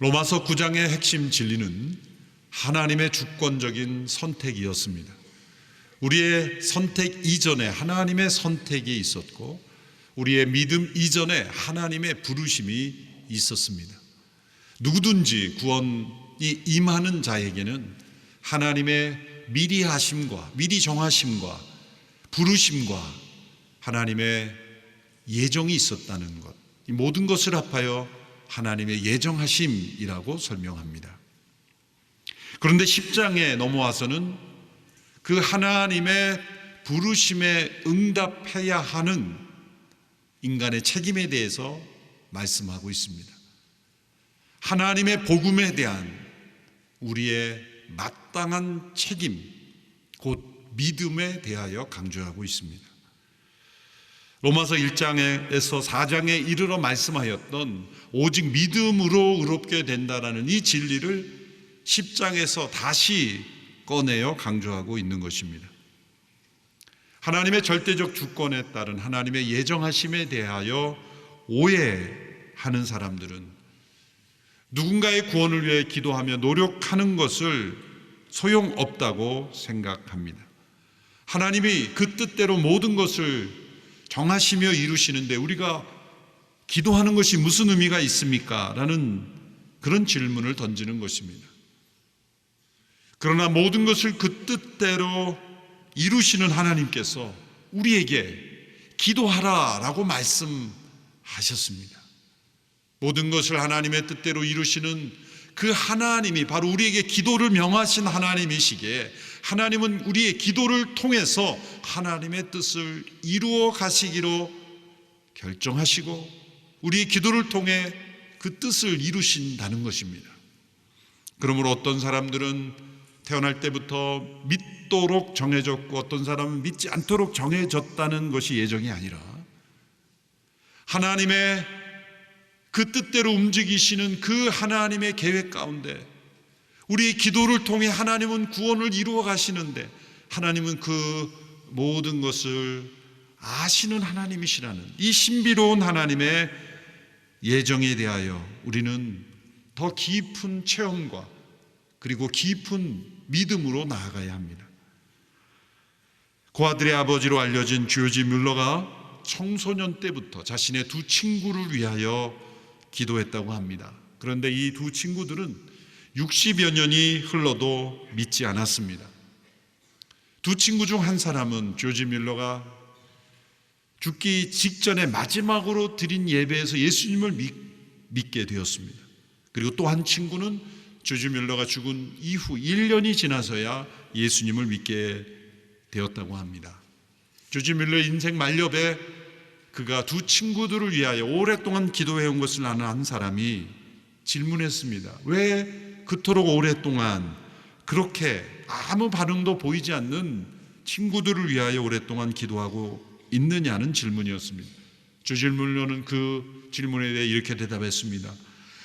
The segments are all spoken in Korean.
로마서 9장의 핵심 진리는 하나님의 주권적인 선택이었습니다. 우리의 선택 이전에 하나님의 선택이 있었고, 우리의 믿음 이전에 하나님의 부르심이 있었습니다. 누구든지 구원이 임하는 자에게는 하나님의 미리 하심과 미리 정하심과 부르심과 하나님의 예정이 있었다는 것, 이 모든 것을 합하여 하나님의 예정하심이라고 설명합니다. 그런데 10장에 넘어와서는 그 하나님의 부르심에 응답해야 하는 인간의 책임에 대해서 말씀하고 있습니다. 하나님의 복음에 대한 우리의 마땅한 책임, 곧 믿음에 대하여 강조하고 있습니다. 로마서 1장에서 4장에 이르러 말씀하였던 오직 믿음으로 의롭게 된다라는 이 진리를 10장에서 다시 꺼내어 강조하고 있는 것입니다. 하나님의 절대적 주권에 따른 하나님의 예정하심에 대하여 오해하는 사람들은 누군가의 구원을 위해 기도하며 노력하는 것을 소용없다고 생각합니다. 하나님이 그 뜻대로 모든 것을 정하시며 이루시는데 우리가 기도하는 것이 무슨 의미가 있습니까? 라는 그런 질문을 던지는 것입니다. 그러나 모든 것을 그 뜻대로 이루시는 하나님께서 우리에게 기도하라라고 말씀하셨습니다. 모든 것을 하나님의 뜻대로 이루시는 그 하나님이 바로 우리에게 기도를 명하신 하나님이시기에 하나님은 우리의 기도를 통해서 하나님의 뜻을 이루어 가시기로 결정하시고 우리의 기도를 통해 그 뜻을 이루신다는 것입니다. 그러므로 어떤 사람들은 태어날 때부터 믿도록 정해졌고 어떤 사람은 믿지 않도록 정해졌다는 것이 예정이 아니라 하나님의 그 뜻대로 움직이시는 그 하나님의 계획 가운데 우리의 기도를 통해 하나님은 구원을 이루어 가시는데 하나님은 그 모든 것을 아시는 하나님이시라는 이 신비로운 하나님의 예정에 대하여 우리는 더 깊은 체험과 그리고 깊은 믿음으로 나아가야 합니다. 고아들의 아버지로 알려진 조지 뮬러가 청소년 때부터 자신의 두 친구를 위하여 기도했다고 합니다. 그런데 이 두 친구들은 60여 년이 흘러도 믿지 않았습니다. 두 친구 중 한 사람은 조지 뮬러가 죽기 직전에 마지막으로 드린 예배에서 예수님을 믿게 되었습니다. 그리고 또 한 친구는 조지 뮬러가 죽은 이후 1년이 지나서야 예수님을 믿게 되었다고 합니다. 조지 뮬러의 인생 만렵에 그가 두 친구들을 위하여 오랫동안 기도해온 것을 아는 한 사람이 질문했습니다. 왜 그토록 오랫동안 그렇게 아무 반응도 보이지 않는 친구들을 위하여 오랫동안 기도하고 있느냐는 질문이었습니다. 조지 뮬러는 그 질문에 대해 이렇게 대답했습니다.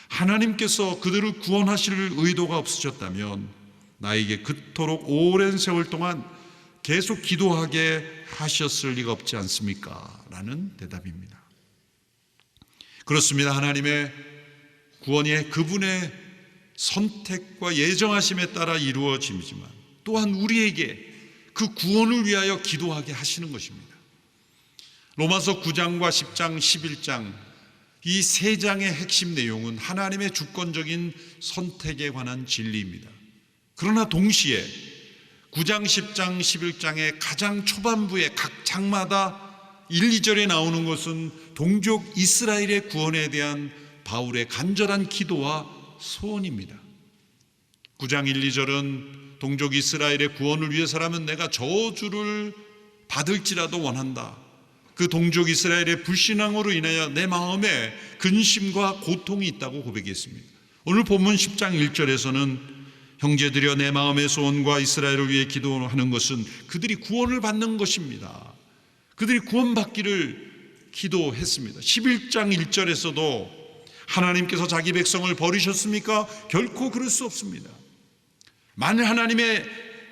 하나님께서 그들을 구원하실 의도가 없으셨다면 나에게 그토록 오랜 세월 동안 계속 기도하게 하셨을 리가 없지 않습니까? 라는 대답입니다. 그렇습니다. 하나님의 구원이 그분의 선택과 예정하심에 따라 이루어지지만 또한 우리에게 그 구원을 위하여 기도하게 하시는 것입니다. 로마서 9장과 10장, 11장 이 세 장의 핵심 내용은 하나님의 주권적인 선택에 관한 진리입니다. 그러나 동시에 9장, 10장, 11장의 가장 초반부에 각 장마다 1, 2절에 나오는 것은 동족 이스라엘의 구원에 대한 바울의 간절한 기도와 소원입니다. 9장 1, 2절은 동족 이스라엘의 구원을 위해서라면 내가 저주를 받을지라도 원한다. 그 동족 이스라엘의 불신앙으로 인하여 내 마음에 근심과 고통이 있다고 고백했습니다. 오늘 본문 10장 1절에서는 형제들여 내 마음의 소원과 이스라엘을 위해 기도하는 것은 그들이 구원을 받는 것입니다. 그들이 구원받기를 기도했습니다. 11장 1절에서도 하나님께서 자기 백성을 버리셨습니까? 결코 그럴 수 없습니다. 만일 하나님의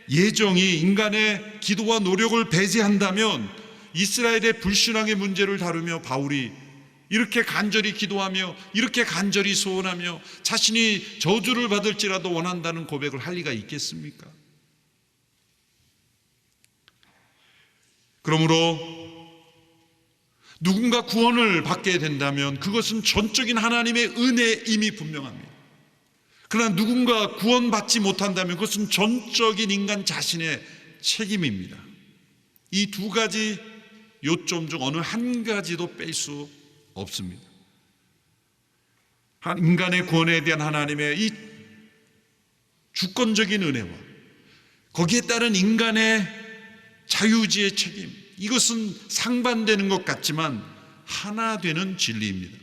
예정이 인간의 기도와 노력을 배제한다면 이스라엘의 불신앙의 문제를 다루며 바울이 이렇게 간절히 기도하며 이렇게 간절히 소원하며 자신이 저주를 받을지라도 원한다는 고백을 할 리가 있겠습니까? 그러므로 누군가 구원을 받게 된다면 그것은 전적인 하나님의 은혜임이 분명합니다. 그러나 누군가 구원받지 못한다면 그것은 전적인 인간 자신의 책임입니다. 이 두 가지 요점 중 어느 한 가지도 뺄 수 없습니다. 인간의 구원에 대한 하나님의 이 주권적인 은혜와 거기에 따른 인간의 자유의지의 책임, 이것은 상반되는 것 같지만 하나 되는 진리입니다.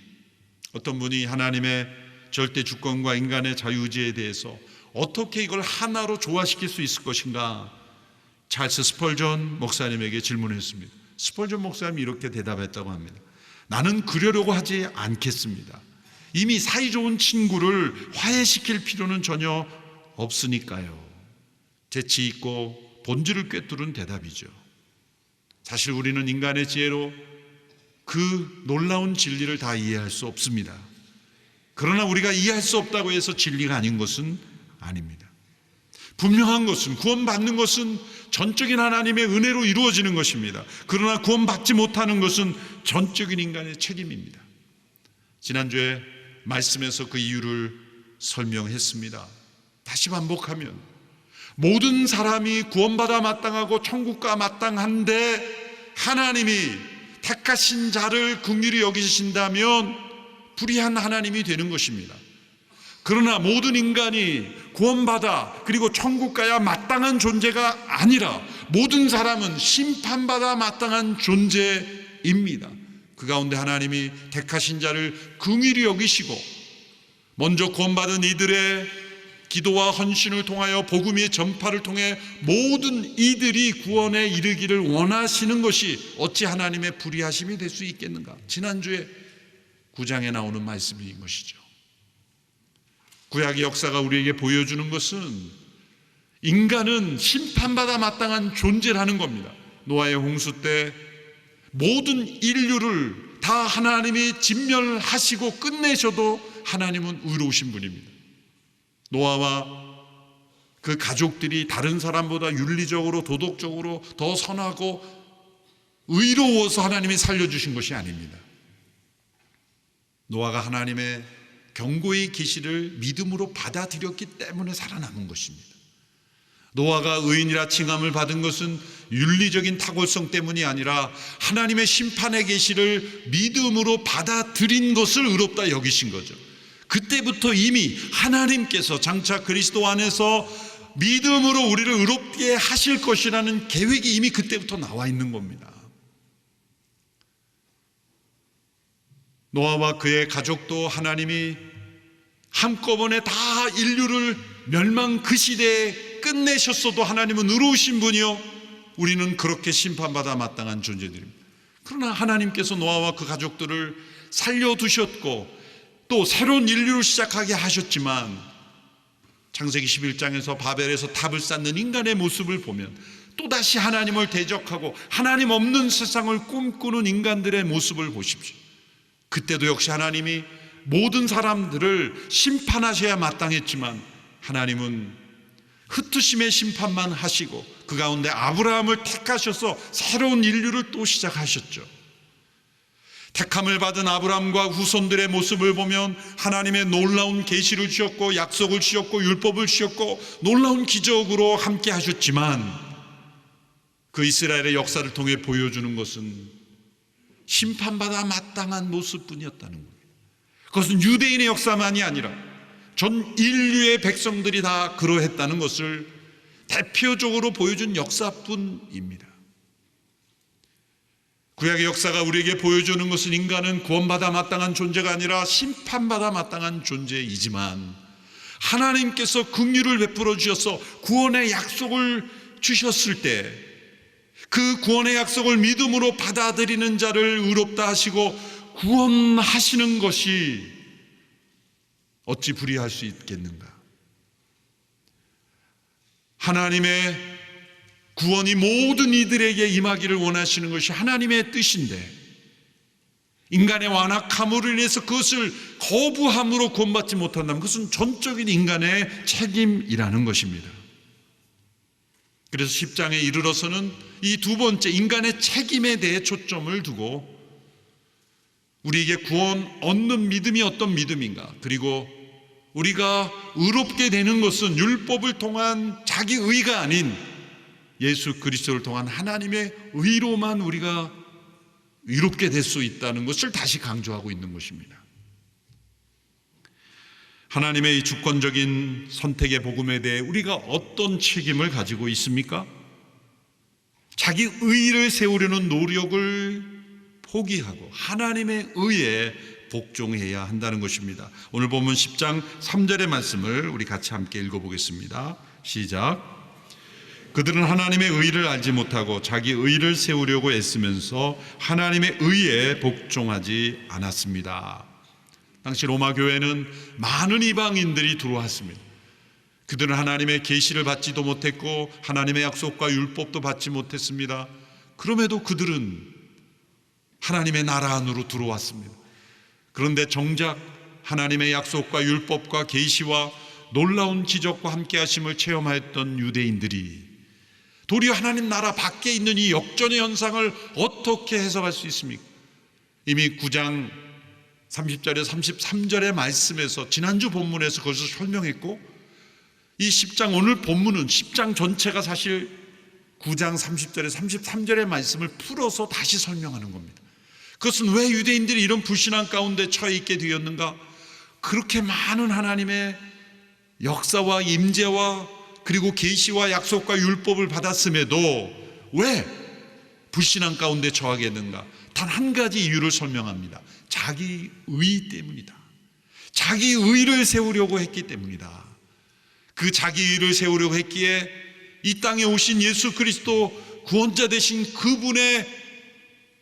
어떤 분이 하나님의 절대 주권과 인간의 자유의지에 대해서 어떻게 이걸 하나로 조화시킬 수 있을 것인가 찰스 스펄전 목사님에게 질문했습니다. 스펄전 목사님이 이렇게 대답했다고 합니다. 나는 그러려고 하지 않겠습니다. 이미 사이좋은 친구를 화해시킬 필요는 전혀 없으니까요. 재치 있고 본질을 꿰뚫은 대답이죠. 사실 우리는 인간의 지혜로 그 놀라운 진리를 다 이해할 수 없습니다. 그러나 우리가 이해할 수 없다고 해서 진리가 아닌 것은 아닙니다. 분명한 것은 구원받는 것은 전적인 하나님의 은혜로 이루어지는 것입니다. 그러나 구원받지 못하는 것은 전적인 인간의 책임입니다. 지난주에 말씀에서 그 이유를 설명했습니다. 다시 반복하면 모든 사람이 구원받아 마땅하고 천국가 마땅한데 하나님이 택하신 자를 긍휼히 여기신다면 불의한 하나님이 되는 것입니다. 그러나 모든 인간이 구원받아 그리고 천국 가야 마땅한 존재가 아니라 모든 사람은 심판받아 마땅한 존재입니다. 그 가운데 하나님이 택하신 자를 긍휼히 여기시고 먼저 구원받은 이들의 기도와 헌신을 통하여 복음의 전파를 통해 모든 이들이 구원에 이르기를 원하시는 것이 어찌 하나님의 불의하심이 될 수 있겠는가? 지난주에 9장에 나오는 말씀인 것이죠. 구약의 역사가 우리에게 보여주는 것은 인간은 심판받아 마땅한 존재라는 겁니다. 노아의 홍수 때 모든 인류를 다 하나님이 진멸하시고 끝내셔도 하나님은 의로우신 분입니다. 노아와 그 가족들이 다른 사람보다 윤리적으로 도덕적으로 더 선하고 의로워서 하나님이 살려주신 것이 아닙니다. 노아가 하나님의 경고의 계시를 믿음으로 받아들였기 때문에 살아남은 것입니다. 노아가 의인이라 칭함을 받은 것은 윤리적인 탁월성 때문이 아니라 하나님의 심판의 계시를 믿음으로 받아들인 것을 의롭다 여기신 거죠. 그때부터 이미 하나님께서 장차 그리스도 안에서 믿음으로 우리를 의롭게 하실 것이라는 계획이 이미 그때부터 나와 있는 겁니다. 노아와 그의 가족도 하나님이 한꺼번에 다 인류를 멸망 그 시대에 끝내셨어도 하나님은 의로우신 분이요 우리는 그렇게 심판받아 마땅한 존재들입니다. 그러나 하나님께서 노아와 그 가족들을 살려두셨고 또 새로운 인류를 시작하게 하셨지만 창세기 11장에서 바벨에서 탑을 쌓는 인간의 모습을 보면 또다시 하나님을 대적하고 하나님 없는 세상을 꿈꾸는 인간들의 모습을 보십시오. 그때도 역시 하나님이 모든 사람들을 심판하셔야 마땅했지만 하나님은 흩으심의 심판만 하시고 그 가운데 아브라함을 택하셔서 새로운 인류를 또 시작하셨죠. 택함을 받은 아브라함과 후손들의 모습을 보면 하나님의 놀라운 계시를 주셨고 약속을 주셨고 율법을 주셨고 놀라운 기적으로 함께 하셨지만 그 이스라엘의 역사를 통해 보여주는 것은 심판받아 마땅한 모습뿐이었다는 거예요. 그것은 유대인의 역사만이 아니라 전 인류의 백성들이 다 그러했다는 것을 대표적으로 보여준 역사뿐입니다. 구약의 역사가 우리에게 보여주는 것은 인간은 구원받아 마땅한 존재가 아니라 심판받아 마땅한 존재이지만 하나님께서 긍휼을 베풀어 주셔서 구원의 약속을 주셨을 때 그 구원의 약속을 믿음으로 받아들이는 자를 의롭다 하시고 구원하시는 것이 어찌 불의할 수 있겠는가? 하나님의 구원이 모든 이들에게 임하기를 원하시는 것이 하나님의 뜻인데 인간의 완악함으로 인해서 그것을 거부함으로 구원받지 못한다면 그것은 전적인 인간의 책임이라는 것입니다. 그래서 10장에 이르러서는 이 두 번째 인간의 책임에 대해 초점을 두고 우리에게 구원 얻는 믿음이 어떤 믿음인가, 그리고 우리가 의롭게 되는 것은 율법을 통한 자기 의가 아닌 예수 그리스도를 통한 하나님의 의로만 우리가 의롭게 될 수 있다는 것을 다시 강조하고 있는 것입니다. 하나님의 이 주권적인 선택의 복음에 대해 우리가 어떤 책임을 가지고 있습니까? 자기 의를 세우려는 노력을 포기하고 하나님의 의에 복종해야 한다는 것입니다. 오늘 본문 10장 3절의 말씀을 우리 같이 함께 읽어보겠습니다. 시작. 그들은 하나님의 의를 알지 못하고 자기 의를 세우려고 애쓰면서 하나님의 의에 복종하지 않았습니다. 당시 로마 교회는 많은 이방인들이 들어왔습니다. 그들은 하나님의 계시를 받지도 못했고 하나님의 약속과 율법도 받지 못했습니다. 그럼에도 그들은 하나님의 나라 안으로 들어왔습니다. 그런데 정작 하나님의 약속과 율법과 계시와 놀라운 기적과 함께 하심을 체험하였던 유대인들이 도리어 하나님 나라 밖에 있는 이 역전의 현상을 어떻게 해석할 수 있습니까? 이미 9장 30절에 33절의 말씀에서 지난주 본문에서 그것을 설명했고, 이 10장 오늘 본문은 10장 전체가 사실 9장 30절에 33절의 말씀을 풀어서 다시 설명하는 겁니다. 그것은 왜 유대인들이 이런 불신앙 가운데 처해 있게 되었는가? 그렇게 많은 하나님의 역사와 임재와 그리고 계시와 약속과 율법을 받았음에도 왜 불신앙 가운데 처하게 됐는가? 단 한 가지 이유를 설명합니다. 자기 의 때문이다. 자기 의를 세우려고 했기 때문이다. 그 자기 의를 세우려고 했기에 이 땅에 오신 예수 그리스도 구원자 되신 그분의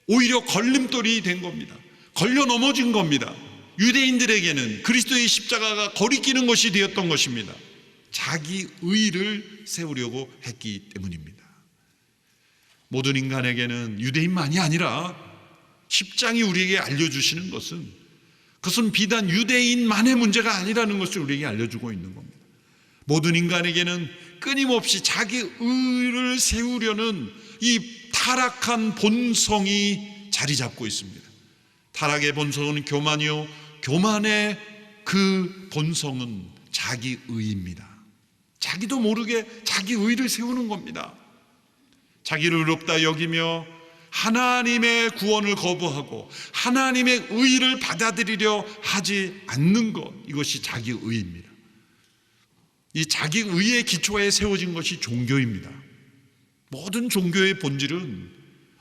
오히려 걸림돌이 된 겁니다. 걸려 넘어진 겁니다. 유대인들에게는 그리스도의 십자가가 거리끼는 것이 되었던 것입니다. 자기 의를 세우려고 했기 때문입니다. 모든 인간에게는, 유대인만이 아니라 10장이 우리에게 알려주시는 것은 그것은 비단 유대인만의 문제가 아니라는 것을 우리에게 알려주고 있는 겁니다. 모든 인간에게는 끊임없이 자기 의를 세우려는 이 타락한 본성이 자리 잡고 있습니다. 타락의 본성은 교만이요, 교만의 그 본성은 자기 의입니다. 자기도 모르게 자기 의를 세우는 겁니다. 자기를 의롭다 여기며 하나님의 구원을 거부하고 하나님의 의를 받아들이려 하지 않는 것, 이것이 자기 의입니다. 이 자기 의의 기초에 세워진 것이 종교입니다. 모든 종교의 본질은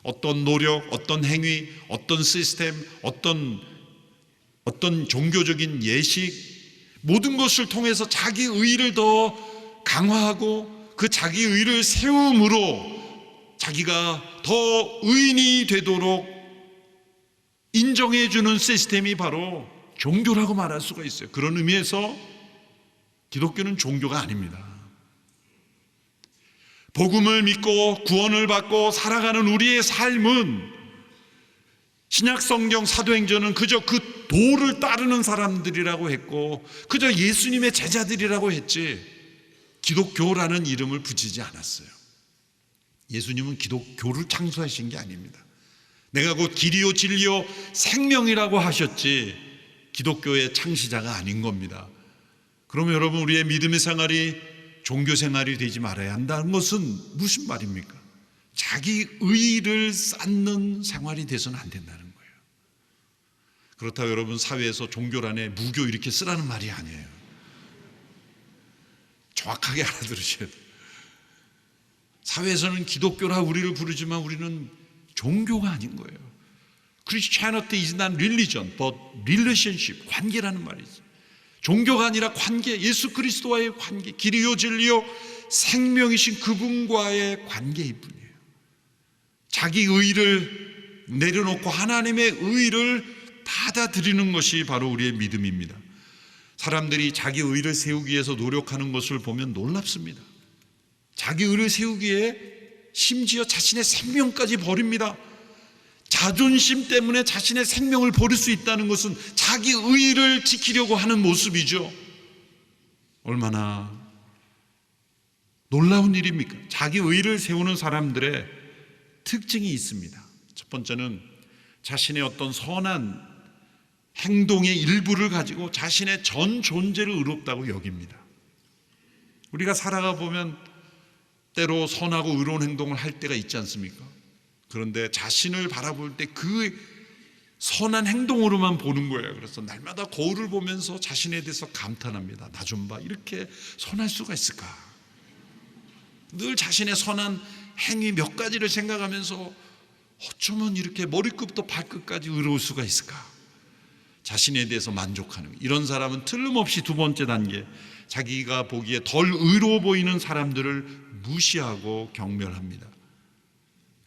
어떤 노력, 어떤 행위, 어떤 시스템, 어떤 종교적인 예식, 모든 것을 통해서 자기 의를 더 강화하고 그 자기 의를 세움으로 자기가 더 의인이 되도록 인정해 주는 시스템이 바로 종교라고 말할 수가 있어요. 그런 의미에서 기독교는 종교가 아닙니다. 복음을 믿고 구원을 받고 살아가는 우리의 삶은, 신약 성경 사도행전은 그저 그 도를 따르는 사람들이라고 했고 그저 예수님의 제자들이라고 했지 기독교라는 이름을 붙이지 않았어요. 예수님은 기독교를 창조하신 게 아닙니다. 내가 곧 길이요 진리요 생명이라고 하셨지 기독교의 창시자가 아닌 겁니다. 그러면 여러분, 우리의 믿음의 생활이 종교 생활이 되지 말아야 한다는 것은 무슨 말입니까? 자기 의를 쌓는 생활이 돼서는 안 된다는 거예요. 그렇다고 여러분, 사회에서 종교란에 무교 이렇게 쓰라는 말이 아니에요. 정확하게 알아들으셔야 돼요. 사회에서는 기독교라 우리를 부르지만 우리는 종교가 아닌 거예요. Christianity is not religion, but relationship, 관계라는 말이죠. 종교가 아니라 관계, 예수 그리스도와의 관계, 길이요 진리요 생명이신 그분과의 관계일 뿐이에요. 자기 의를 내려놓고 하나님의 의를 받아들이는 것이 바로 우리의 믿음입니다. 사람들이 자기 의를 세우기 위해서 노력하는 것을 보면 놀랍습니다. 자기 의를 세우기에 심지어 자신의 생명까지 버립니다. 자존심 때문에 자신의 생명을 버릴 수 있다는 것은 자기 의의를 지키려고 하는 모습이죠. 얼마나 놀라운 일입니까? 자기 의의를 세우는 사람들의 특징이 있습니다. 첫 번째는 자신의 어떤 선한 행동의 일부를 가지고 자신의 전 존재를 의롭다고 여깁니다. 우리가 살아가 보면 때로 선하고 의로운 행동을 할 때가 있지 않습니까? 그런데 자신을 바라볼 때 그 선한 행동으로만 보는 거예요. 그래서 날마다 거울을 보면서 자신에 대해서 감탄합니다. 나 좀 봐, 이렇게 선할 수가 있을까? 늘 자신의 선한 행위 몇 가지를 생각하면서 어쩌면 이렇게 머리끝부터 발끝까지 의로울 수가 있을까? 자신에 대해서 만족하는, 이런 사람은 틀림없이 두 번째 단계, 자기가 보기에 덜 의로워 보이는 사람들을 무시하고 경멸합니다.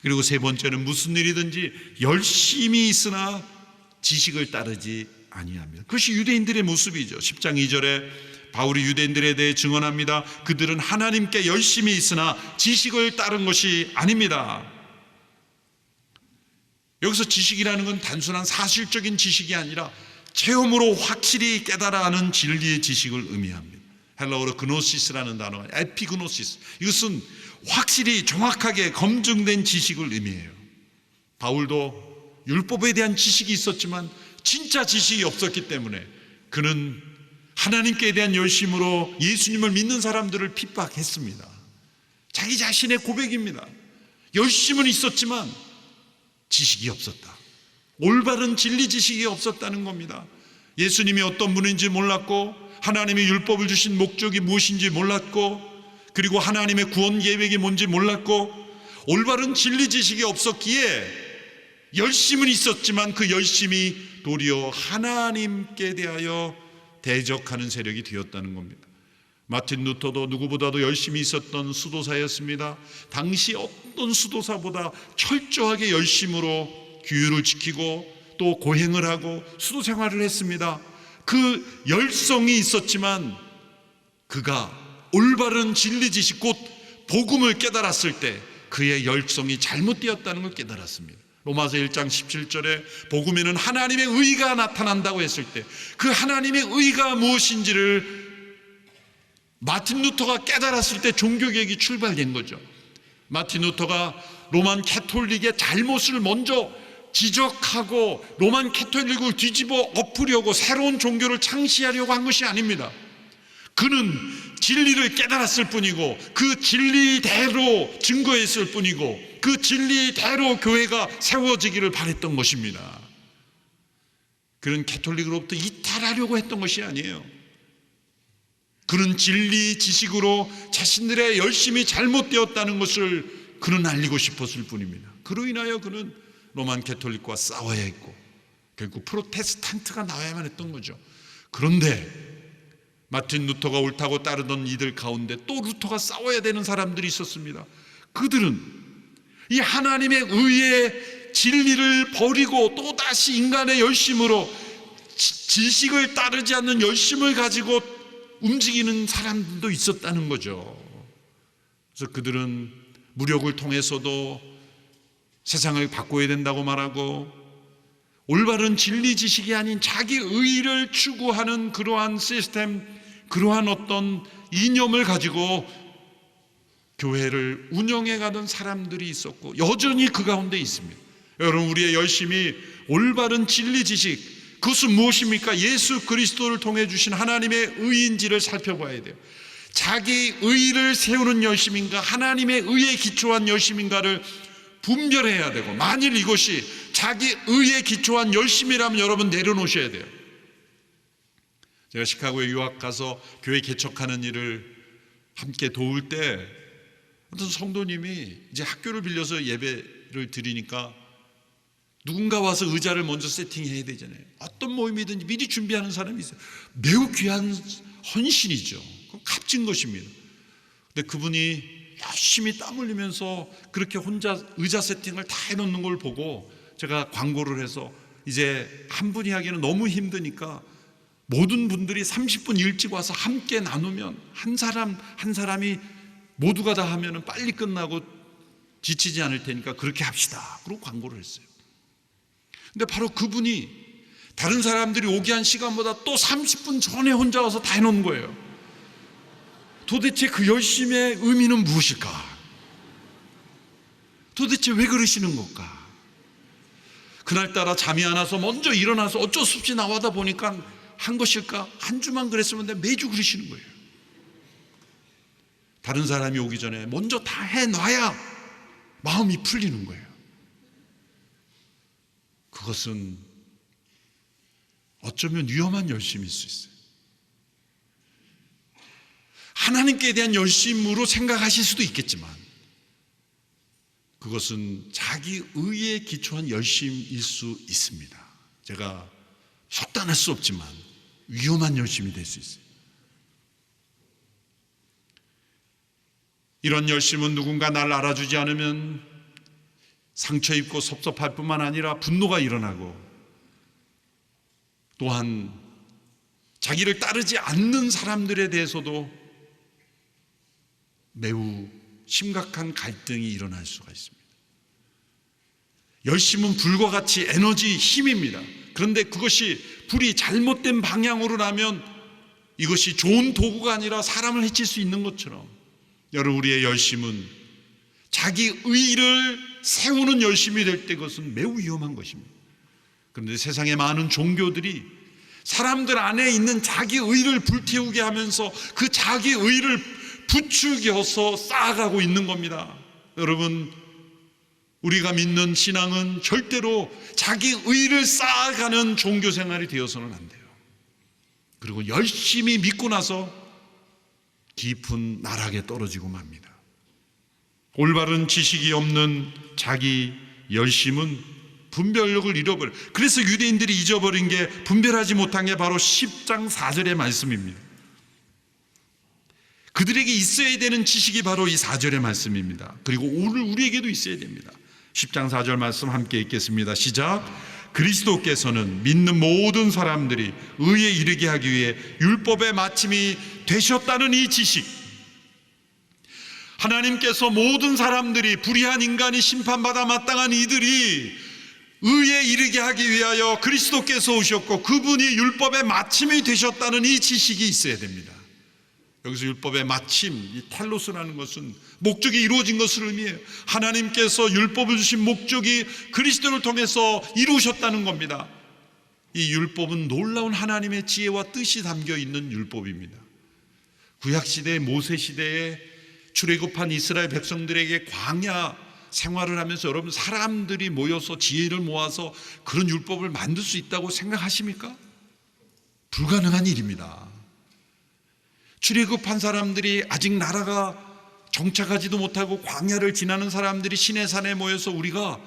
그리고 세 번째는 무슨 일이든지 열심히 있으나 지식을 따르지 아니합니다. 그것이 유대인들의 모습이죠. 10장 2절에 바울이 유대인들에 대해 증언합니다. 그들은 하나님께 열심히 있으나 지식을 따른 것이 아닙니다. 여기서 지식이라는 건 단순한 사실적인 지식이 아니라 체험으로 확실히 깨달아 아는 진리의 지식을 의미합니다. 헬라어로 그노시스라는 단어가 에피그노시스, 이것은 확실히 정확하게 검증된 지식을 의미해요. 바울도 율법에 대한 지식이 있었지만 진짜 지식이 없었기 때문에 그는 하나님께 대한 열심으로 예수님을 믿는 사람들을 핍박했습니다. 자기 자신의 고백입니다. 열심은 있었지만 지식이 없었다. 올바른 진리 지식이 없었다는 겁니다. 예수님이 어떤 분인지 몰랐고, 하나님의 율법을 주신 목적이 무엇인지 몰랐고, 그리고 하나님의 구원 계획이 뭔지 몰랐고, 올바른 진리 지식이 없었기에 열심은 있었지만 그 열심이 도리어 하나님께 대하여 대적하는 세력이 되었다는 겁니다. 마틴 루터도 누구보다도 열심히 있었던 수도사였습니다. 당시 어떤 수도사보다 철저하게 열심으로 규율을 지키고 또 고행을 하고 수도 생활을 했습니다. 그 열성이 있었지만 그가 올바른 진리 지식, 곧 복음을 깨달았을 때 그의 열성이 잘못되었다는 걸 깨달았습니다. 로마서 1장 17절에 복음에는 하나님의 의가 나타난다고 했을 때 그 하나님의 의가 무엇인지를 마틴 루터가 깨달았을 때 종교개혁이 출발된 거죠. 마틴 루터가 로만 캐톨릭의 잘못을 먼저 지적하고 로만 캐톨릭을 뒤집어 엎으려고 새로운 종교를 창시하려고 한 것이 아닙니다. 그는 진리를 깨달았을 뿐이고 그 진리대로 증거했을 뿐이고 그 진리대로 교회가 세워지기를 바랬던 것입니다. 그는 캐톨릭으로부터 이탈하려고 했던 것이 아니에요. 그는 진리 지식으로 자신들의 열심이 잘못되었다는 것을 그는 알리고 싶었을 뿐입니다. 그로 인하여 그는 로만 캐톨릭과 싸워야 했고 결국 프로테스탄트가 나와야만 했던 거죠. 그런데 마틴 루터가 옳다고 따르던 이들 가운데 또 루터가 싸워야 되는 사람들이 있었습니다. 그들은 이 하나님의 의의 진리를 버리고 또다시 인간의 열심으로 지식을 따르지 않는 열심을 가지고 움직이는 사람들도 있었다는 거죠. 그래서 그들은 무력을 통해서도 세상을 바꿔야 된다고 말하고 올바른 진리 지식이 아닌 자기 의의를 추구하는 그러한 시스템, 그러한 어떤 이념을 가지고 교회를 운영해 가던 사람들이 있었고 여전히 그 가운데 있습니다. 여러분, 우리의 열심이 올바른 진리 지식, 그것은 무엇입니까? 예수 그리스도를 통해 주신 하나님의 의인지를 살펴봐야 돼요. 자기 의의를 세우는 열심인가 하나님의 의에 기초한 열심인가를 분별해야 되고, 만일 이것이 자기 의에 기초한 열심이라면 여러분 내려놓으셔야 돼요. 제가 시카고에 유학 가서 교회 개척하는 일을 함께 도울 때 어떤 성도님이 이제 학교를 빌려서 예배를 드리니까 누군가 와서 의자를 먼저 세팅해야 되잖아요. 어떤 모임이든지 미리 준비하는 사람이 있어요. 매우 귀한 헌신이죠. 값진 것입니다. 근데 그분이 열심히 땀 흘리면서 그렇게 혼자 의자 세팅을 다 해놓는 걸 보고 제가 광고를 해서 이제 한 분이 하기에는 너무 힘드니까 모든 분들이 30분 일찍 와서 함께 나누면 한 사람이 모두가 다 하면 빨리 끝나고 지치지 않을 테니까 그렇게 합시다. 그리고 광고를 했어요. 근데 바로 그분이 다른 사람들이 오게 한 시간보다 또 30분 전에 혼자 와서 다 해놓은 거예요. 도대체 그 열심의 의미는 무엇일까? 도대체 왜 그러시는 걸까? 그날따라 잠이 안 와서 먼저 일어나서 어쩔 수 없이 나와다 보니까 한 것일까? 한 주만 그랬으면 돼. 매주 그러시는 거예요. 다른 사람이 오기 전에 먼저 다 해놔야 마음이 풀리는 거예요. 그것은 어쩌면 위험한 열심일 수 있어요. 하나님께 대한 열심으로 생각하실 수도 있겠지만 그것은 자기 의에 기초한 열심일 수 있습니다. 제가 속단할 수 없지만 위험한 열심이 될 수 있어요. 이런 열심은 누군가 날 알아주지 않으면 상처 입고 섭섭할 뿐만 아니라 분노가 일어나고, 또한 자기를 따르지 않는 사람들에 대해서도 매우 심각한 갈등이 일어날 수가 있습니다. 열심은 불과 같이 에너지, 힘입니다. 그런데 그것이 불이 잘못된 방향으로 나면 이것이 좋은 도구가 아니라 사람을 해칠 수 있는 것처럼, 여러분, 우리의 열심은 자기 의를 세우는 열심이 될 때 그것은 매우 위험한 것입니다. 그런데 세상의 많은 종교들이 사람들 안에 있는 자기 의를 불태우게 하면서 그 자기 의를 부추겨서 쌓아가고 있는 겁니다. 여러분, 우리가 믿는 신앙은 절대로 자기 의를 쌓아가는 종교 생활이 되어서는 안 돼요. 그리고 열심히 믿고 나서 깊은 나락에 떨어지고 맙니다. 올바른 지식이 없는 자기 열심은 분별력을 잃어버려요. 그래서 유대인들이 잊어버린 게, 분별하지 못한 게 바로 10장 4절의 말씀입니다. 그들에게 있어야 되는 지식이 바로 이 4절의 말씀입니다. 그리고 오늘 우리에게도 있어야 됩니다. 10장 4절 말씀 함께 읽겠습니다. 시작. 그리스도께서는 믿는 모든 사람들이 의에 이르게 하기 위해 율법의 마침이 되셨다는 이 지식, 하나님께서 모든 사람들이, 불의한 인간이 심판받아 마땅한 이들이 의에 이르게 하기 위하여 그리스도께서 오셨고 그분이 율법의 마침이 되셨다는 이 지식이 있어야 됩니다. 여기서 율법의 마침, 이 텔로스라는 것은 목적이 이루어진 것을 의미해요. 하나님께서 율법을 주신 목적이 그리스도를 통해서 이루셨다는 겁니다. 이 율법은 놀라운 하나님의 지혜와 뜻이 담겨 있는 율법입니다. 구약시대 모세시대에 출애굽한 이스라엘 백성들에게 광야 생활을 하면서 여러분, 사람들이 모여서 지혜를 모아서 그런 율법을 만들 수 있다고 생각하십니까? 불가능한 일입니다. 출애굽한 사람들이 아직 나라가 정착하지도 못하고 광야를 지나는 사람들이 시내산에 모여서 우리가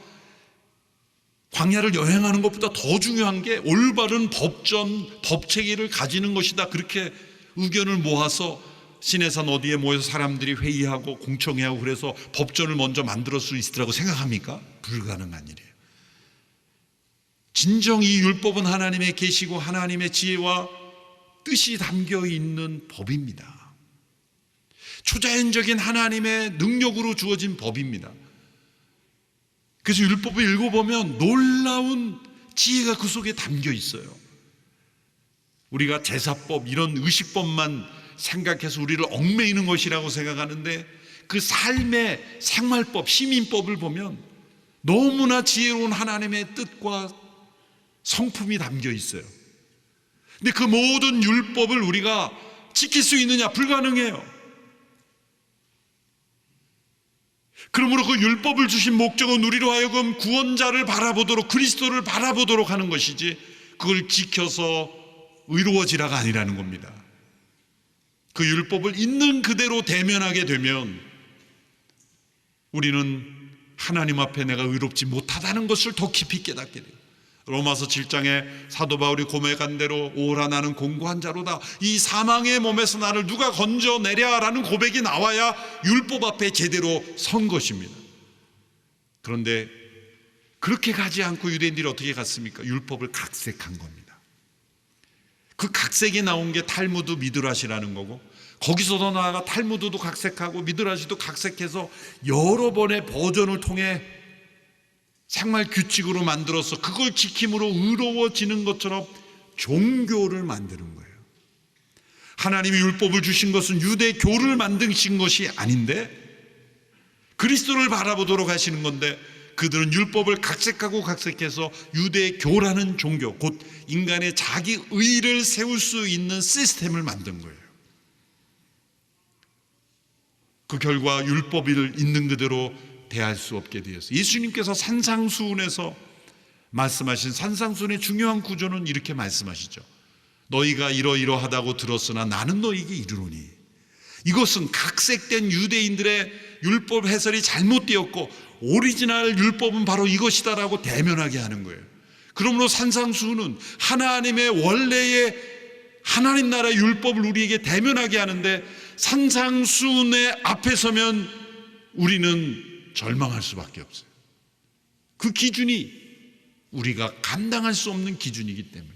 광야를 여행하는 것보다 더 중요한 게 올바른 법전, 법체계를 가지는 것이다, 그렇게 의견을 모아서 시내산 어디에 모여서 사람들이 회의하고 공청회하고 그래서 법전을 먼저 만들 수 있으라고 생각합니까? 불가능한 일이에요. 진정 이 율법은 하나님의 계시고 하나님의 지혜와 뜻이 담겨 있는 법입니다. 초자연적인 하나님의 능력으로 주어진 법입니다. 그래서 율법을 읽어보면 놀라운 지혜가 그 속에 담겨 있어요. 우리가 제사법, 이런 의식법만 생각해서 우리를 얽매이는 것이라고 생각하는데, 그 삶의 생활법, 시민법을 보면 너무나 지혜로운 하나님의 뜻과 성품이 담겨 있어요. 근데 그 모든 율법을 우리가 지킬 수 있느냐? 불가능해요. 그러므로 그 율법을 주신 목적은 우리로 하여금 구원자를 바라보도록, 그리스도를 바라보도록 하는 것이지, 그걸 지켜서 의로워지라가 아니라는 겁니다. 그 율법을 있는 그대로 대면하게 되면 우리는 하나님 앞에 내가 의롭지 못하다는 것을 더 깊이 깨닫게 돼요. 로마서 7장에 사도 바울이 고백한 대로 오라 나는 공고한 자로다, 이 사망의 몸에서 나를 누가 건져내랴라는 고백이 나와야 율법 앞에 제대로 선 것입니다. 그런데 그렇게 가지 않고 유대인들이 어떻게 갔습니까? 율법을 각색한 겁니다. 그 각색이 나온 게 탈무드 미드라시라는 거고, 거기서 더 나아가 탈무드도 각색하고 미드라시도 각색해서 여러 번의 버전을 통해 생활 규칙으로 만들어서 그걸 지킴으로 의로워지는 것처럼 종교를 만드는 거예요. 하나님이 율법을 주신 것은 유대교를 만드신 것이 아닌데 그리스도를 바라보도록 하시는 건데, 그들은 율법을 각색하고 각색해서 유대교라는 종교, 곧 인간의 자기 의를 세울 수 있는 시스템을 만든 거예요. 그 결과 율법을 있는 그대로 대할 수 없게 되었어요. 예수님께서 산상수훈에서 말씀하신 산상수훈의 중요한 구조는 이렇게 말씀하시죠. 너희가 이러이러하다고 들었으나 나는 너희에게 이르노니. 이것은 각색된 유대인들의 율법 해설이 잘못되었고 오리지널 율법은 바로 이것이다라고 대면하게 하는 거예요. 그러므로 산상수훈은 하나님의 원래의 하나님 나라의 율법을 우리에게 대면하게 하는데, 산상수훈의 앞에 서면 우리는 절망할 수밖에 없어요. 그 기준이 우리가 감당할 수 없는 기준이기 때문이에요.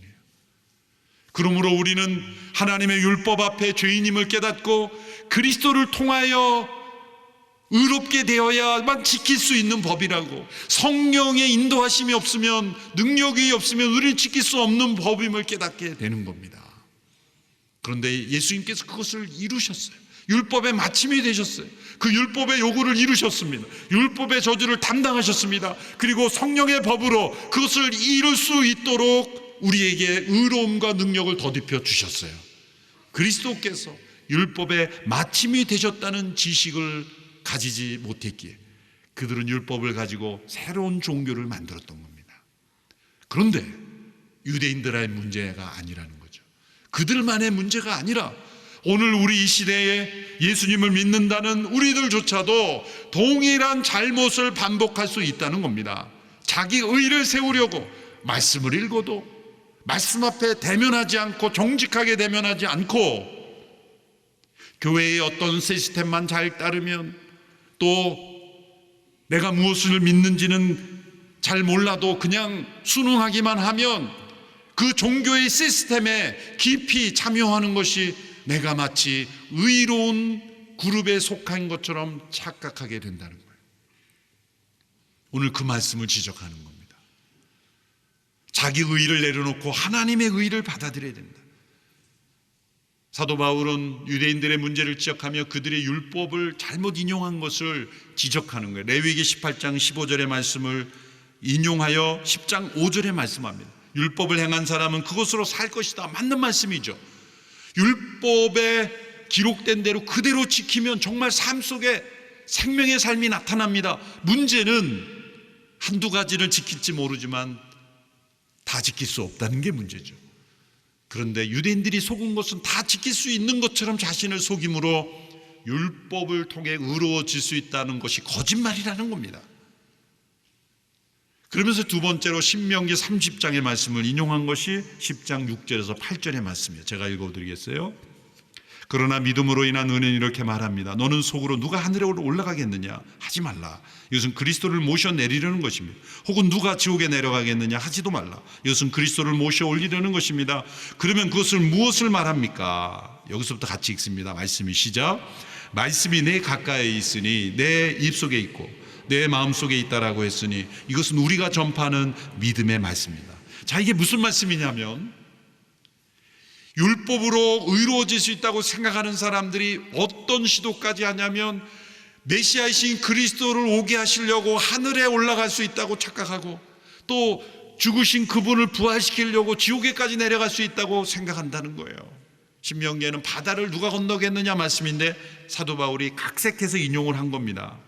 그러므로 우리는 하나님의 율법 앞에 죄인임을 깨닫고 그리스도를 통하여 의롭게 되어야만 지킬 수 있는 법이라고, 성령의 인도하심이 없으면, 능력이 없으면 우리는 지킬 수 없는 법임을 깨닫게 되는 겁니다. 그런데 예수님께서 그것을 이루셨어요. 율법의 마침이 되셨어요. 그 율법의 요구를 이루셨습니다. 율법의 저주를 담당하셨습니다. 그리고 성령의 법으로 그것을 이룰 수 있도록 우리에게 의로움과 능력을 더딥혀 주셨어요. 그리스도께서 율법의 마침이 되셨다는 지식을 가지지 못했기에 그들은 율법을 가지고 새로운 종교를 만들었던 겁니다. 그런데 유대인들의 문제가 아니라는 거죠. 그들만의 문제가 아니라 오늘 우리 이 시대에 예수님을 믿는다는 우리들조차도 동일한 잘못을 반복할 수 있다는 겁니다. 자기 의를 세우려고 말씀을 읽어도 말씀 앞에 대면하지 않고, 정직하게 대면하지 않고, 교회의 어떤 시스템만 잘 따르면, 또 내가 무엇을 믿는지는 잘 몰라도 그냥 순응하기만 하면 그 종교의 시스템에 깊이 참여하는 것이 내가 마치 의로운 그룹에 속한 것처럼 착각하게 된다는 거예요. 오늘 그 말씀을 지적하는 겁니다. 자기 의를 내려놓고 하나님의 의를 받아들여야 된다. 사도 바울은 유대인들의 문제를 지적하며 그들의 율법을 잘못 인용한 것을 지적하는 거예요. 레위기 18장 15절의 말씀을 인용하여 10장 5절에 말씀합니다. 율법을 행한 사람은 그것으로 살 것이다. 맞는 말씀이죠. 율법에 기록된 대로 그대로 지키면 정말 삶 속에 생명의 삶이 나타납니다. 문제는 한두 가지를 지킬지 모르지만 다 지킬 수 없다는 게 문제죠. 그런데 유대인들이 속은 것은 다 지킬 수 있는 것처럼 자신을 속임으로 율법을 통해 의로워질 수 있다는 것이 거짓말이라는 겁니다. 그러면서 두 번째로 신명기 30장의 말씀을 인용한 것이 10장 6절에서 8절의 말씀이에요. 제가 읽어드리겠어요. 그러나 믿음으로 인한 은혜는 이렇게 말합니다. 너는 속으로 누가 하늘에 올라가겠느냐 하지 말라. 이것은 그리스도를 모셔 내리려는 것입니다. 혹은 누가 지옥에 내려가겠느냐 하지도 말라. 이것은 그리스도를 모셔 올리려는 것입니다. 그러면 그것을 무엇을 말합니까? 여기서부터 같이 읽습니다. 말씀이 시작. 말씀이 내 가까이 있으니 내 입속에 있고 내 마음속에 있다라고 했으니 이것은 우리가 전파하는 믿음의 말씀입니다. 자, 이게 무슨 말씀이냐면, 율법으로 의로워질 수 있다고 생각하는 사람들이 어떤 시도까지 하냐면, 메시아이신 그리스도를 오게 하시려고 하늘에 올라갈 수 있다고 착각하고, 또 죽으신 그분을 부활시키려고 지옥에까지 내려갈 수 있다고 생각한다는 거예요. 신명기에는 바다를 누가 건너겠느냐 말씀인데 사도 바울이 각색해서 인용을 한 겁니다.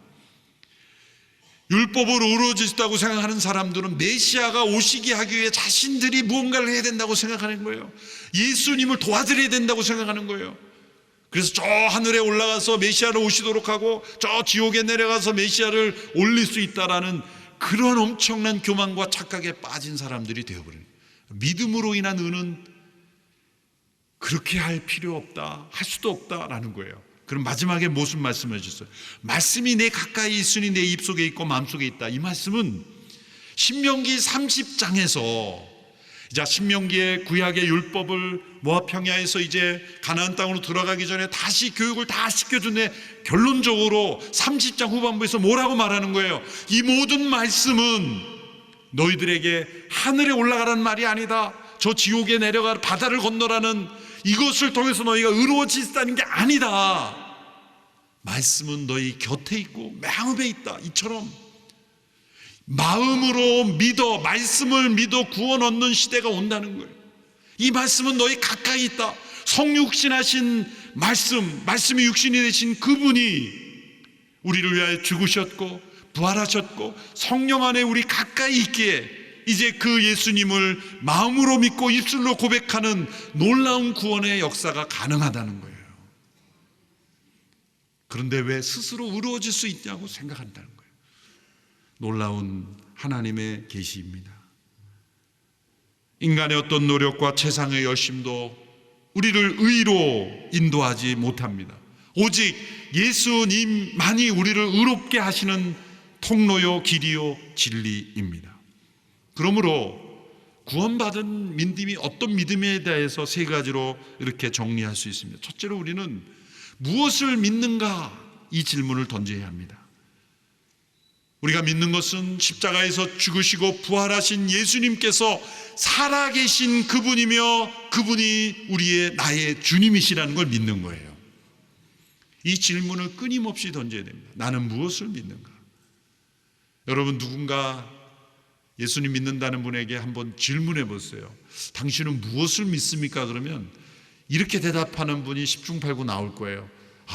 율법으로 의로워질 수 있다고 생각하는 사람들은 메시아가 오시게 하기 위해 자신들이 무언가를 해야 된다고 생각하는 거예요. 예수님을 도와드려야 된다고 생각하는 거예요. 그래서 저 하늘에 올라가서 메시아를 오시도록 하고 저 지옥에 내려가서 메시아를 올릴 수 있다라는 그런 엄청난 교만과 착각에 빠진 사람들이 되어버려요. 믿음으로 인한 의는 그렇게 할 필요 없다, 할 수도 없다라는 거예요. 그럼 마지막에 무슨 말씀을 해주셨어요? 말씀이 내 가까이 있으니 내 입속에 있고 마음속에 있다. 이 말씀은 신명기 30장에서 자, 신명기의 구약의 율법을 모압 평야에서 이제 가나안 땅으로 들어가기 전에 다시 교육을 다 시켜준데, 결론적으로 30장 후반부에서 뭐라고 말하는 거예요? 이 모든 말씀은 너희들에게 하늘에 올라가라는 말이 아니다, 저 지옥에 내려가 바다를 건너라는 이것을 통해서 너희가 의로워지다는 게 아니다. 말씀은 너희 곁에 있고 마음에 있다. 이처럼 마음으로 믿어, 말씀을 믿어 구원 얻는 시대가 온다는 거예요. 이 말씀은 너희 가까이 있다. 성육신하신 말씀이 육신이 되신 그분이 우리를 위하여 죽으셨고 부활하셨고 성령 안에 우리 가까이 있기에 이제 그 예수님을 마음으로 믿고 입술로 고백하는 놀라운 구원의 역사가 가능하다는 거예요. 그런데 왜 스스로 의로워질 수 있냐고 생각한다는 거예요. 놀라운 하나님의 계시입니다. 인간의 어떤 노력과 최상의 열심도 우리를 의로 인도하지 못합니다. 오직 예수님만이 우리를 의롭게 하시는 통로요 길이요 진리입니다. 그러므로 구원받은 믿음이 어떤 믿음에 대해서 세 가지로 이렇게 정리할 수 있습니다. 첫째로 우리는 무엇을 믿는가, 이 질문을 던져야 합니다. 우리가 믿는 것은 십자가에서 죽으시고 부활하신 예수님께서 살아계신 그분이며 그분이 나의 주님이시라는 걸 믿는 거예요. 이 질문을 끊임없이 던져야 됩니다. 나는 무엇을 믿는가? 여러분, 누군가 예수님 믿는다는 분에게 한번 질문해 보세요. 당신은 무엇을 믿습니까? 그러면 이렇게 대답하는 분이 10중 8구 나올 거예요.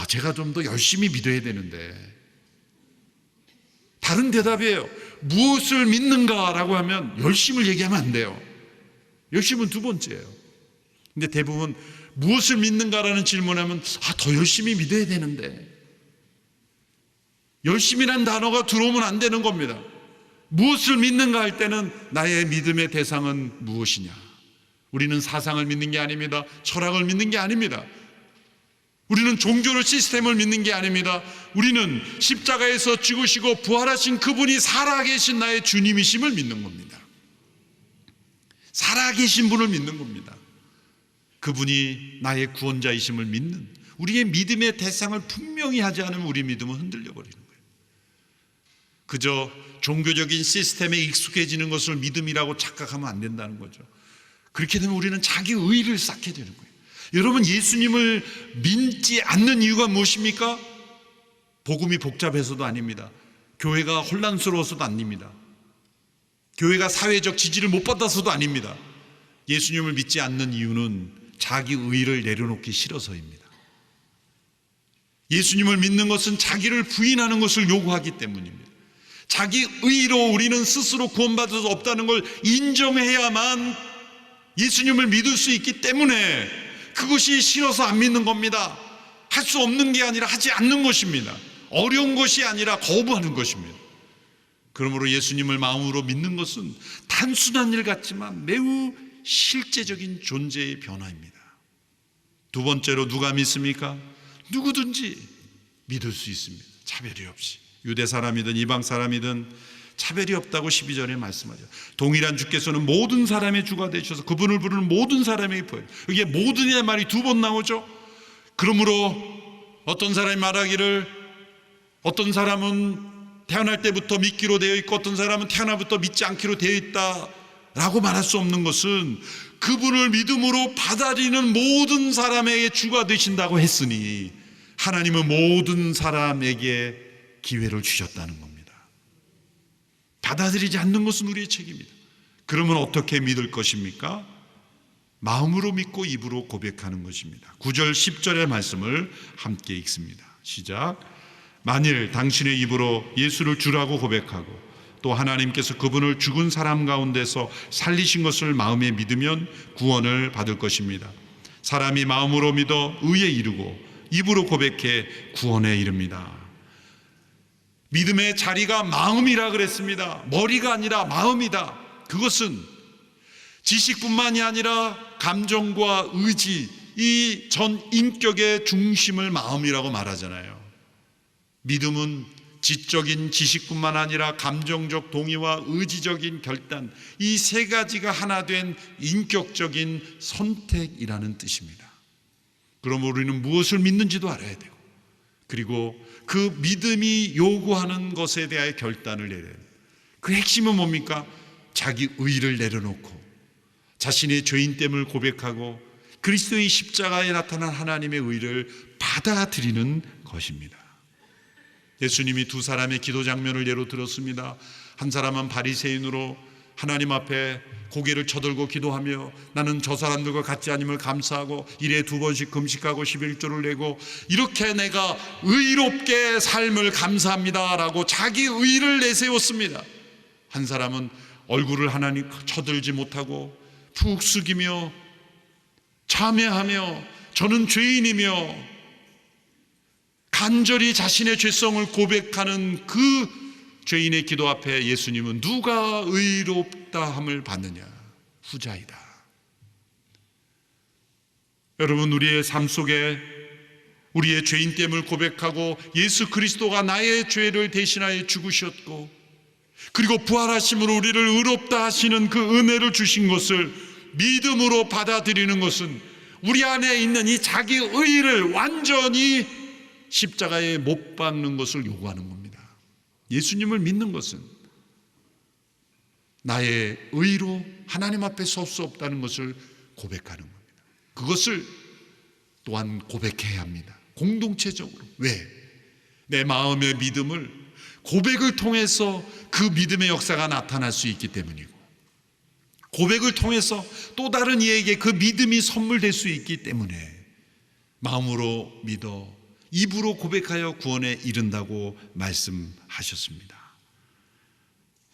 제가 좀 더 열심히 믿어야 되는데. 다른 대답이에요. 무엇을 믿는가라고 하면 열심을 얘기하면 안 돼요. 열심은 두 번째예요. 근데 대부분 무엇을 믿는가라는 질문하면 더 열심히 믿어야 되는데. 열심이란 단어가 들어오면 안 되는 겁니다. 무엇을 믿는가 할 때는 나의 믿음의 대상은 무엇이냐. 우리는 사상을 믿는 게 아닙니다. 철학을 믿는 게 아닙니다. 우리는 종교를, 시스템을 믿는 게 아닙니다. 우리는 십자가에서 죽으시고 부활하신 그분이 살아계신 나의 주님이심을 믿는 겁니다. 살아계신 분을 믿는 겁니다. 그분이 나의 구원자이심을 믿는, 우리의 믿음의 대상을 분명히 하지 않으면 우리 믿음은 흔들려 버리는 거예요. 그저 종교적인 시스템에 익숙해지는 것을 믿음이라고 착각하면 안 된다는 거죠. 그렇게 되면 우리는 자기 의의를 쌓게 되는 거예요. 여러분, 예수님을 믿지 않는 이유가 무엇입니까? 복음이 복잡해서도 아닙니다. 교회가 혼란스러워서도 아닙니다. 교회가 사회적 지지를 못 받아서도 아닙니다. 예수님을 믿지 않는 이유는 자기 의의를 내려놓기 싫어서입니다. 예수님을 믿는 것은 자기를 부인하는 것을 요구하기 때문입니다. 자기 의의로 우리는 스스로 구원받을 수 없다는 걸 인정해야만 예수님을 믿을 수 있기 때문에 그것이 싫어서 안 믿는 겁니다. 할 수 없는 게 아니라 하지 않는 것입니다. 어려운 것이 아니라 거부하는 것입니다. 그러므로 예수님을 마음으로 믿는 것은 단순한 일 같지만 매우 실제적인 존재의 변화입니다. 두 번째로 누가 믿습니까? 누구든지 믿을 수 있습니다. 차별이 없이. 유대 사람이든 이방 사람이든 차별이 없다고 12절에 말씀하죠. 동일한 주께서는 모든 사람의 주가 되셔서 그분을 부르는 모든 사람에게 보여요. 이게 모든이라는 말이 두 번 나오죠. 그러므로 어떤 사람이 말하기를 어떤 사람은 태어날 때부터 믿기로 되어 있고 어떤 사람은 태어나부터 믿지 않기로 되어 있다라고 말할 수 없는 것은 그분을 믿음으로 받아들이는 모든 사람에게 주가 되신다고 했으니 하나님은 모든 사람에게 기회를 주셨다는 겁니다. 받아들이지 않는 것은 우리의 책임입니다. 그러면 어떻게 믿을 것입니까? 마음으로 믿고 입으로 고백하는 것입니다. 9절 10절의 말씀을 함께 읽습니다. 시작. 만일 당신의 입으로 예수를 주라고 고백하고 또 하나님께서 그분을 죽은 사람 가운데서 살리신 것을 마음에 믿으면 구원을 받을 것입니다. 사람이 마음으로 믿어 의에 이르고 입으로 고백해 구원에 이릅니다. 믿음의 자리가 마음이라 그랬습니다. 머리가 아니라 마음이다. 그것은 지식뿐만이 아니라 감정과 의지, 이 전 인격의 중심을 마음이라고 말하잖아요. 믿음은 지적인 지식뿐만 아니라 감정적 동의와 의지적인 결단, 이 세 가지가 하나 된 인격적인 선택이라는 뜻입니다. 그럼 우리는 무엇을 믿는지도 알아야 되고, 그리고 그 믿음이 요구하는 것에 대하여 결단을 내려야 돼요. 그 핵심은 뭡니까? 자기 의의를 내려놓고 자신의 죄인됨을 고백하고 그리스도의 십자가에 나타난 하나님의 의를 받아들이는 것입니다. 예수님이 두 사람의 기도 장면을 예로 들었습니다. 한 사람은 바리새인으로 하나님 앞에 고개를 쳐들고 기도하며 나는 저 사람들과 같지 않음을 감사하고 일에 2번씩 금식하고 11조를 내고 이렇게 내가 의롭게 삶을 감사합니다라고 자기 의의를 내세웠습니다. 한 사람은 얼굴을 하나님 쳐들지 못하고 푹 숙이며 참회하며 저는 죄인이며 간절히 자신의 죄성을 고백하는 그 죄인의 기도 앞에 예수님은 누가 의롭다함을 받느냐? 후자이다. 여러분, 우리의 삶 속에 우리의 죄인됨을 고백하고 예수 그리스도가 나의 죄를 대신하여 죽으셨고 그리고 부활하심으로 우리를 의롭다 하시는 그 은혜를 주신 것을 믿음으로 받아들이는 것은 우리 안에 있는 이 자기 의의를 완전히 십자가에 못 박는 것을 요구하는 겁니다. 예수님을 믿는 것은 나의 의로 하나님 앞에 설 수 없다는 것을 고백하는 겁니다. 그것을 또한 고백해야 합니다. 공동체적으로. 왜? 내 마음의 믿음을 고백을 통해서 그 믿음의 역사가 나타날 수 있기 때문이고, 고백을 통해서 또 다른 이에게 그 믿음이 선물될 수 있기 때문에 마음으로 믿어 입으로 고백하여 구원에 이른다고 말씀하셨습니다.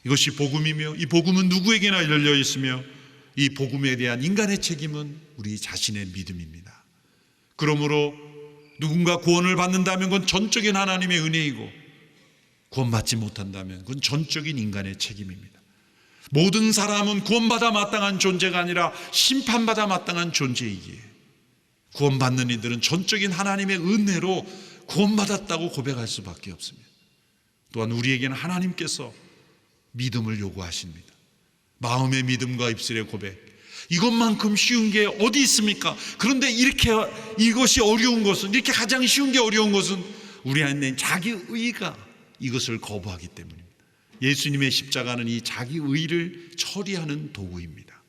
이것이 복음이며 이 복음은 누구에게나 열려 있으며 이 복음에 대한 인간의 책임은 우리 자신의 믿음입니다. 그러므로 누군가 구원을 받는다면 그건 전적인 하나님의 은혜이고 구원받지 못한다면 그건 전적인 인간의 책임입니다. 모든 사람은 구원받아 마땅한 존재가 아니라 심판받아 마땅한 존재이기에 구원받는 이들은 전적인 하나님의 은혜로 구원받았다고 고백할 수밖에 없습니다. 또한 우리에게는 하나님께서 믿음을 요구하십니다. 마음의 믿음과 입술의 고백, 이것만큼 쉬운 게 어디 있습니까? 그런데 이것이 어려운 것은, 이렇게 가장 쉬운 게 어려운 것은 우리 안에 있는 자기 의가 이것을 거부하기 때문입니다. 예수님의 십자가는 이 자기 의를 처리하는 도구입니다.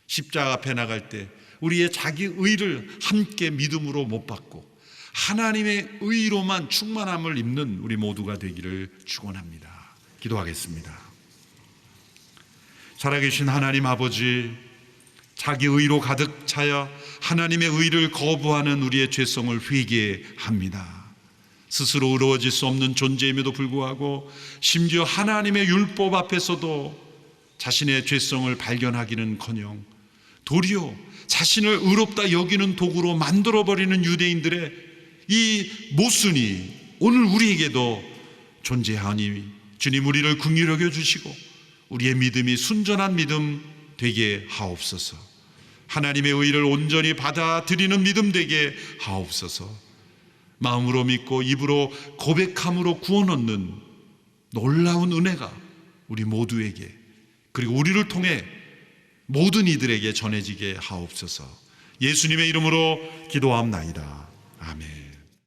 십자가 앞에 나갈 때 우리의 자기 의를 함께 믿음으로 못 받고 하나님의 의로만 충만함을 입는 우리 모두가 되기를 축원합니다. 기도하겠습니다. 살아계신 하나님 아버지, 자기 의로 가득 차여 하나님의 의를 거부하는 우리의 죄성을 회개합니다. 스스로 의로워질 수 없는 존재임에도 불구하고 심지어 하나님의 율법 앞에서도 자신의 죄성을 발견하기는커녕 도리어 자신을 의롭다 여기는 도구로 만들어버리는 유대인들의 이 모순이 오늘 우리에게도 존재하니 주님, 우리를 긍휼히 여겨주시고 우리의 믿음이 순전한 믿음 되게 하옵소서. 하나님의 의를 온전히 받아들이는 믿음 되게 하옵소서. 마음으로 믿고 입으로 고백함으로 구원 얻는 놀라운 은혜가 우리 모두에게, 그리고 우리를 통해 모든 이들에게 전해지게 하옵소서. 예수님의 이름으로 기도합나이다.